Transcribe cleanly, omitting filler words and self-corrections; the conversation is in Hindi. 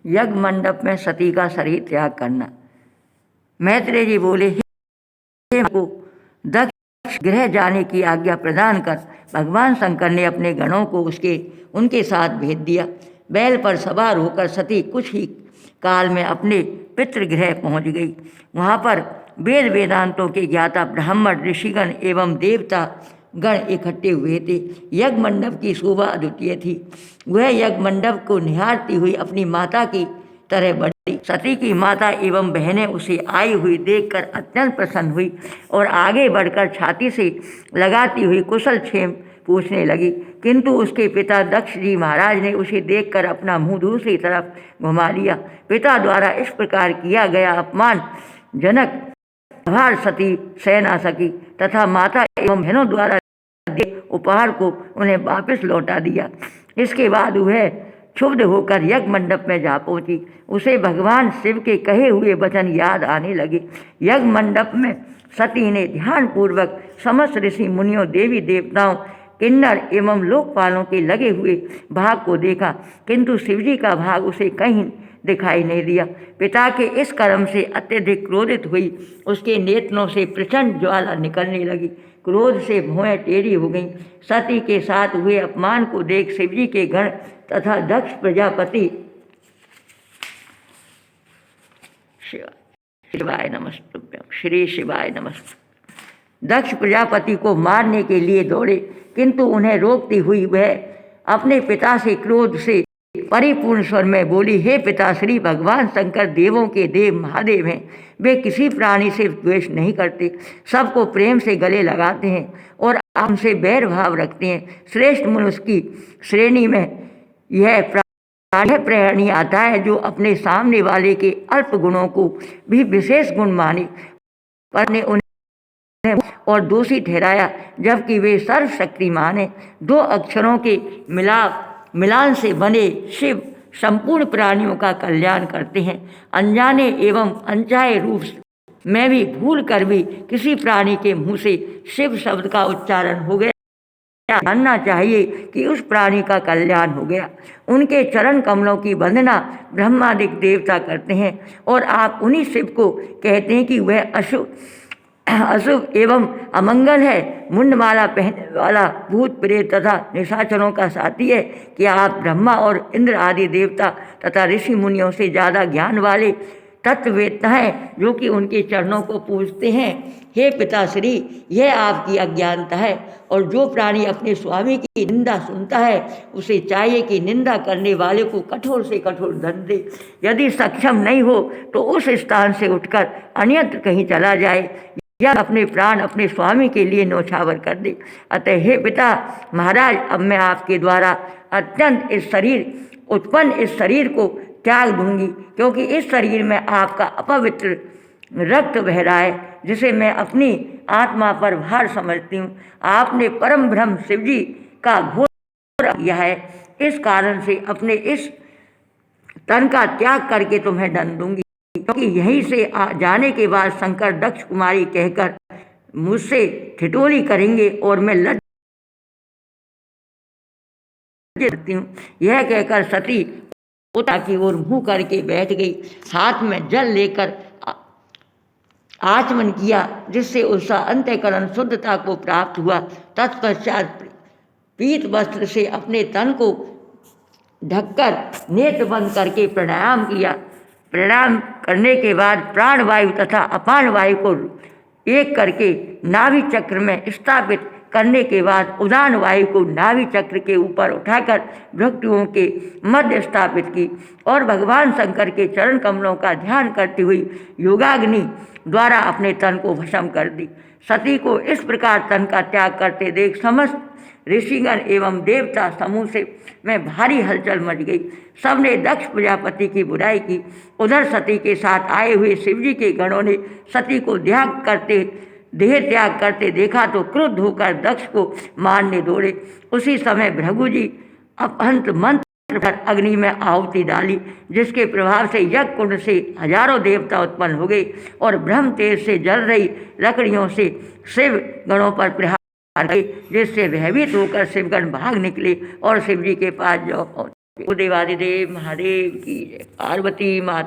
यज्ञ मंडप में सती का शरीर त्याग करना। मैत्रेय जी बोले, हे को दक्ष गृह जाने की आज्ञा प्रदान कर भगवान शंकर ने अपने गणों को उनके साथ भेज दिया। बैल पर सवार होकर सती कुछ ही काल में अपने पितृगृह पहुंच गई। वहाँ पर वेद वेदांतों के ज्ञाता ब्राह्मण ऋषिगण एवं देवता गण इकट्ठे हुए थे। यज्ञ मंडप की शोभा अद्वितीय थी। वह यज्ञ मंडप को निहारती हुई अपनी माता की तरह बढ़ी। सती की माता एवं बहनें उसे आई हुई देखकर अत्यंत प्रसन्न हुई और आगे बढ़कर छाती से लगाती हुई कुशल क्षेम पूछने लगी, किंतु उसके पिता दक्ष जी महाराज ने उसे देखकर अपना मुंह दूसरी तरफ घुमा लिया। पिता द्वारा इस प्रकार किया गया अपमानजनक व्यवहार सती सह ना सकी तथा माता एवं बहनों द्वारा उपहार को उन्हें वापस लौटा दिया। इसके बाद वह क्षुब्ध होकर यज्ञ मंडप में जा पहुंची। उसे भगवान शिव के कहे हुए वचन याद आने लगे। यज्ञ मंडप में सती ने ध्यानपूर्वक समस्त ऋषि मुनियों, देवी देवताओं, किन्नर एवं लोकपालों के लगे हुए भाग को देखा, किंतु शिवजी का भाग उसे कहीं दिखाई नहीं दिया। पिता के इस कर्म से अत्यधिक क्रोधित हुई उसके नेत्रों से प्रचंड ज्वाला निकलने लगी। क्रोध से भौहें टेढ़ी हो गईं। सती के साथ हुए अपमान को देख शिवजी के गण तथा दक्ष प्रजापति शिवाय नमस्तुभ्यं, श्री शिवाय नमस्तुभ्यं, दक्ष प्रजापति को मारने के लिए दौड़े, किंतु उन्हें रोकती हुई वह अपने पिता से क्रोध से परिपूर्ण स्वर में बोली, हे पिताश्री, भगवान शंकर देवों के देव महादेव हैं। वे किसी प्राणी से द्वेष नहीं करते, सबको प्रेम से गले लगाते हैं और हमसे बैर भाव रखते हैं। श्रेष्ठ मनुष्य की श्रेणी में यह प्राणी आता है जो अपने सामने वाले के अल्प गुणों को भी विशेष गुण माने, पर ने उन्हें और दोषी ठहराया, जबकि वे सर्वशक्तिमान हैं। दो अक्षरों के मिलान से बने शिव संपूर्ण प्राणियों का कल्याण करते हैं। अनजाने एवं अनचाहे रूप में भी भूल कर भी किसी प्राणी के मुंह से शिव शब्द का उच्चारण हो गया, जानना चाहिए कि उस प्राणी का कल्याण हो गया। उनके चरण कमलों की वंदना ब्रह्मादिक देवता करते हैं और आप उन्हीं शिव को कहते हैं कि वह अशुभ एवं अमंगल है, मुंडमाला पहनने वाला, भूत प्रेत तथा निशाचरों का साथी है। क्या आप ब्रह्मा और इंद्र आदि देवता तथा ऋषि मुनियों से ज़्यादा ज्ञान वाले तत्ववेत्ता हैं जो कि उनके चरणों को पूजते हैं? हे पिताश्री, यह आपकी अज्ञानता है, और जो प्राणी अपने स्वामी की निंदा सुनता है उसे चाहिए कि निंदा करने वाले को कठोर से कठोर दंड दे। यदि सक्षम नहीं हो तो उस स्थान से उठकर अन्यत्र कहीं चला जाए या अपने प्राण अपने स्वामी के लिए न्यौछावर कर दे। अतः हे पिता महाराज, अब मैं आपके द्वारा अत्यंत इस शरीर को त्याग दूंगी, क्योंकि इस शरीर में आपका अपवित्र रक्त बह रहा है, जिसे मैं अपनी आत्मा पर भार समझती हूँ। आपने परम ब्रह्म शिवजी का घोर किया है, इस कारण से अपने इस तन का त्याग करके तुम्हें दंड दूंगी, क्योंकि यहीं से जाने के बाद शंकर दक्ष कुमारी कहकर मुझसे ठिठोली करेंगे और मैं लज्जित हूँ। यह कहकर सती पिता की ओर मुंह करके बैठ गई। हाथ में जल लेकर आचमन किया, जिससे उसका अंतःकरण शुद्धता को प्राप्त हुआ। तत्पश्चात पीत वस्त्र से अपने तन को ढककर नेत्र बंद करके प्राणायाम किया। प्राणायाम करने के बाद प्राणवायु तथा अपान वायु को एक करके नाभि चक्र में स्थापित करने के बाद उदान वायु को नाभि चक्र के ऊपर उठाकर भृकुटियों के मध्य स्थापित की और भगवान शंकर के चरण कमलों का ध्यान करती हुई योगाग्नि द्वारा अपने तन को भस्म कर दी। सती को इस प्रकार तन का त्याग करते देख समस्त ऋषिगण एवं देवता समूह से में भारी हलचल मच गई। सबने दक्ष प्रजापति की बुराई की। उधर सती के साथ आए हुए शिवजी के गणों ने सती को देह त्याग करते देखा तो क्रुद्ध होकर दक्ष को मारने दौड़े। उसी समय भृगु जी अपहंत मंत्र पर अग्नि में आहुति डाली, जिसके प्रभाव से यज्ञ कुंड से हजारों देवता उत्पन्न हो गए और ब्रह्म तेज से जल रही लकड़ियों से शिव गणों पर प्रहार किए, जिससे भयभीत होकर शिवगण भाग निकले और शिवजी के पास जा पहुंचे। देवादिदेव महादेव की जय। पार्वती माता।